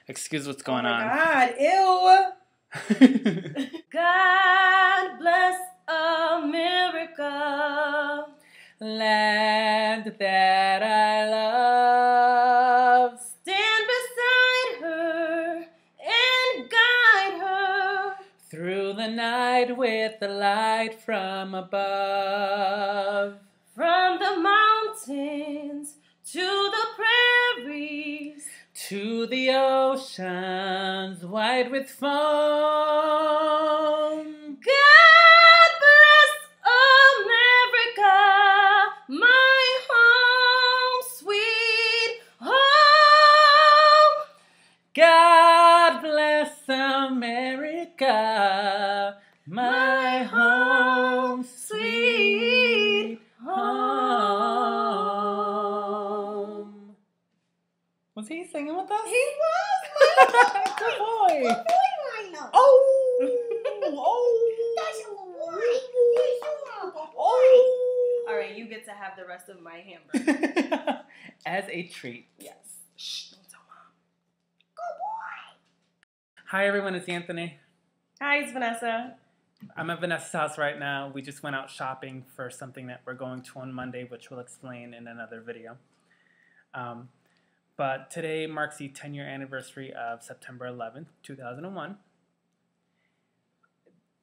Excuse what's going on. Oh my God, ew. God bless America, land that I love. Stand beside her and guide her through the night with the light from above. From the mountains to the prairies, to the oceans white with foam. God bless America, my home, sweet home. God bless America, my home, sweet home. Was he singing with us? He was, Good boy. Good boy, Milo. Oh. That's a good boy. All right, you get to have the rest of my hamburger. As a treat. Yes. Shh, don't tell Mom. Good boy. Hi, everyone. It's Anthony. Hi, it's Vanessa. I'm at Vanessa's house right now. We just went out shopping for something that we're going to on Monday, which we'll explain in another video. But today marks the 10-year anniversary of September 11th, 2001.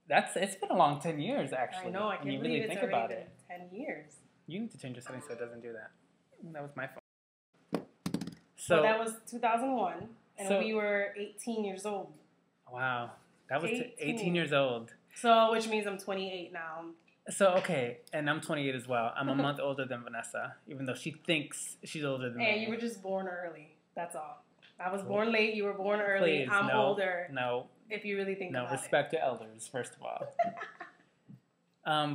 It's been a long 10 years, actually. I know, I can't when you believe really it's think already about been it. 10 years. You need to change your settings so it doesn't do that. That was my phone. So that was 2001, and so, we were 18 years old. Wow. That was 18 years old. So, which means I'm 28 now. So, okay, and I'm 28 as well. I'm a month older than Vanessa, even though she thinks she's older than me. And you were just born early. That's all. I was born late. You were born early. Please, I'm older. No. If you really think about it. No, respect your elders, first of all.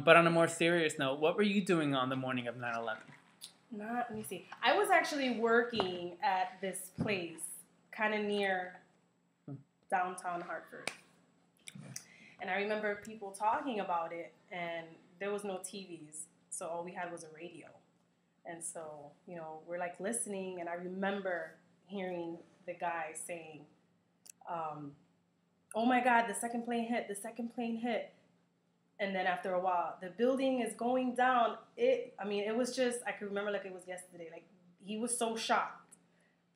But on a more serious note, what were you doing on the morning of 9/11? Let me see. I was actually working at this place, kind of near downtown Hartford. And I remember people talking about it, and there was no TVs, so all we had was a radio. And so, we're like listening, and I remember hearing the guy saying, oh my God, the second plane hit. And then after a while, the building is going down. It was just, I could remember like it was yesterday. Like, he was so shocked.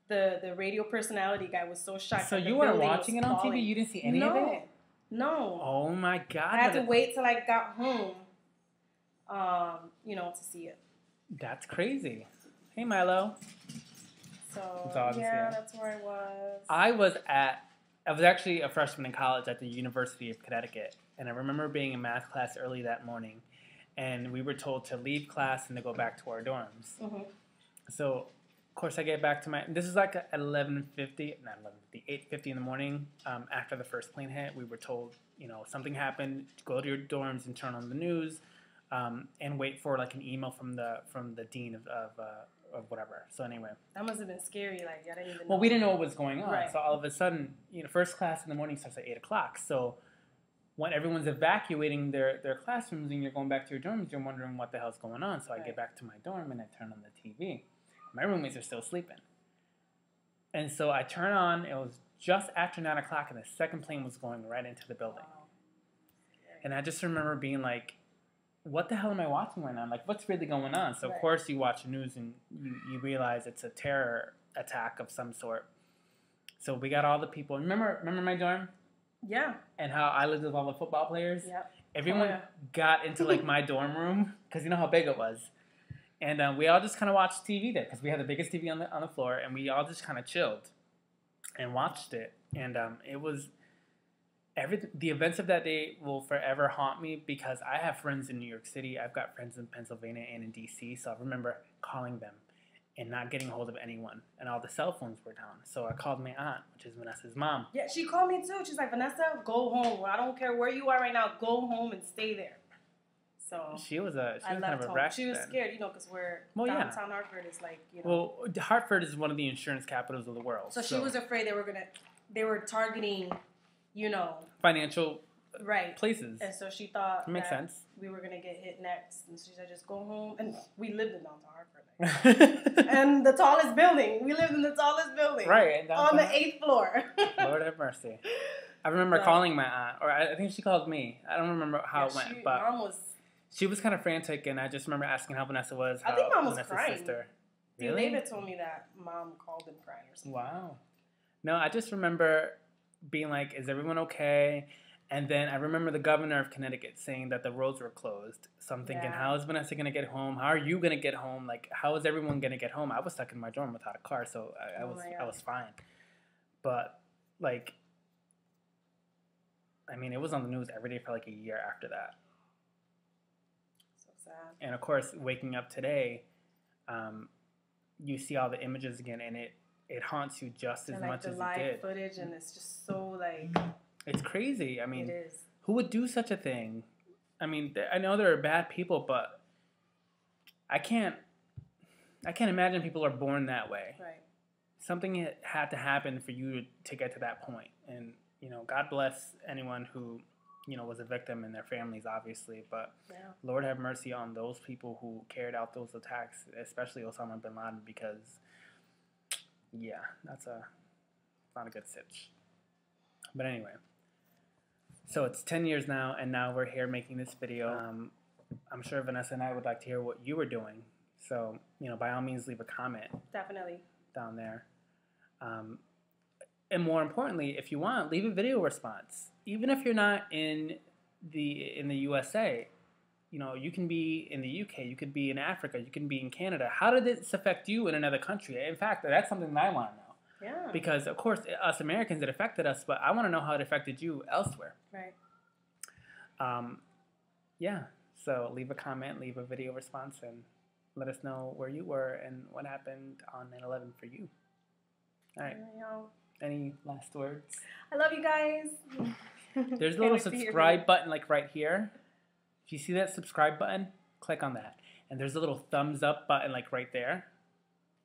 The radio personality guy was so shocked. So you weren't watching it on TV? You didn't see any of it? No. Oh my God. I had to wait till I got home, to see it. That's crazy. Hey, Milo. So, yeah, that's where I was. I was actually a freshman in college at the University of Connecticut, and I remember being in math class early that morning, and we were told to leave class and to go back to our dorms. Mm-hmm. So, of course, I get back to this is like at 8:50 in the morning. After the first plane hit, we were told, something happened. Go to your dorms and turn on the news, and wait for like an email from the dean of whatever. So anyway, that must have been scary. Like, I didn't even know. Well, we didn't know what was going on. Right. So all of a sudden, first class in the morning starts at 8 o'clock. So when everyone's evacuating their classrooms and you're going back to your dorms, you're wondering what the hell's going on. So I get back to my dorm and I turn on the TV. My roommates are still sleeping. And so I turn on, it was just after 9 o'clock, and the second plane was going right into the building. Wow. And I just remember being like, what the hell am I watching right now? Like, what's really going on? So, of course, you watch the news and you realize it's a terror attack of some sort. So we got all the people. Remember my dorm? Yeah. And how I lived with all the football players? Yep. Everyone got into, like, my dorm room, because you know how big it was. And we all just kind of watched TV there, because we had the biggest TV on the floor, and we all just kind of chilled and watched it. And it was... the events of that day will forever haunt me, because I have friends in New York City. I've got friends in Pennsylvania and in D.C., so I remember calling them and not getting a hold of anyone, and all the cell phones were down. So I called my aunt, which is Vanessa's mom. Yeah, she called me too. She's like, Vanessa, go home. I don't care where you are right now. Go home and stay there. So she was kind of a home. wreck. She was then. scared, because we're downtown Hartford is like, Well, Hartford is one of the insurance capitals of the world. So she was afraid they were targeting, financial Right. places. And so she thought It makes that sense. we were gonna get hit next, and she said, "Just go home." And we lived in downtown Hartford, and the tallest building. We lived in the tallest building, Right, and on the 8th floor. Lord have mercy. I remember calling my aunt, or I think she called me. I don't remember how it went, but Mom was. She was kind of frantic, and I just remember asking how Vanessa was. I think Mom was Vanessa's crying. sister. Dude, Really? David told me that Mom called him crying or something. Wow. No, I just remember being like, "Is everyone okay?" And then I remember the governor of Connecticut saying that the roads were closed. So I'm thinking, how is Vanessa gonna get home? How are you gonna get home? Like, how is everyone gonna get home? I was stuck in my dorm without a car, so I was fine. But like, I mean, it was on the news every day for like a year after that. So sad. And of course, waking up today, you see all the images again, and it haunts you just as much as it did. Live footage, and it's just so like. It's crazy. I mean, it is. Who would do such a thing? I mean, I know there are bad people, but I can't imagine people are born that way. Right. Something had to happen for you to get to that point. And, God bless anyone who, was a victim and their families, obviously. But Lord have mercy on those people who carried out those attacks, especially Osama bin Laden, because, that's not a good sitch. But anyway. So it's 10 years now, and now we're here making this video. I'm sure Vanessa and I would like to hear what you were doing. So, by all means, leave a comment. Definitely. Down there. And more importantly, if you want, leave a video response. Even if you're not in the USA, you can be in the UK, you could be in Africa, you can be in Canada. How did this affect you in another country? In fact, that's something that I want to know. Yeah. Because, of course, us Americans, it affected us, but I want to know how it affected you elsewhere. Right. So leave a comment, leave a video response, and let us know where you were and what happened on 9/11 for you. All right. Any last words? I love you guys. There's a little subscribe button like right here. If you see that subscribe button, click on that. And there's a little thumbs up button like right there.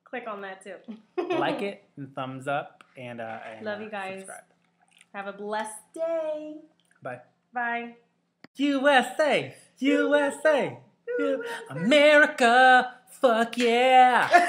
Click on that too. Like it and thumbs up and love you guys. Subscribe. Have a blessed day. Bye. Bye. USA, USA, America, fuck yeah.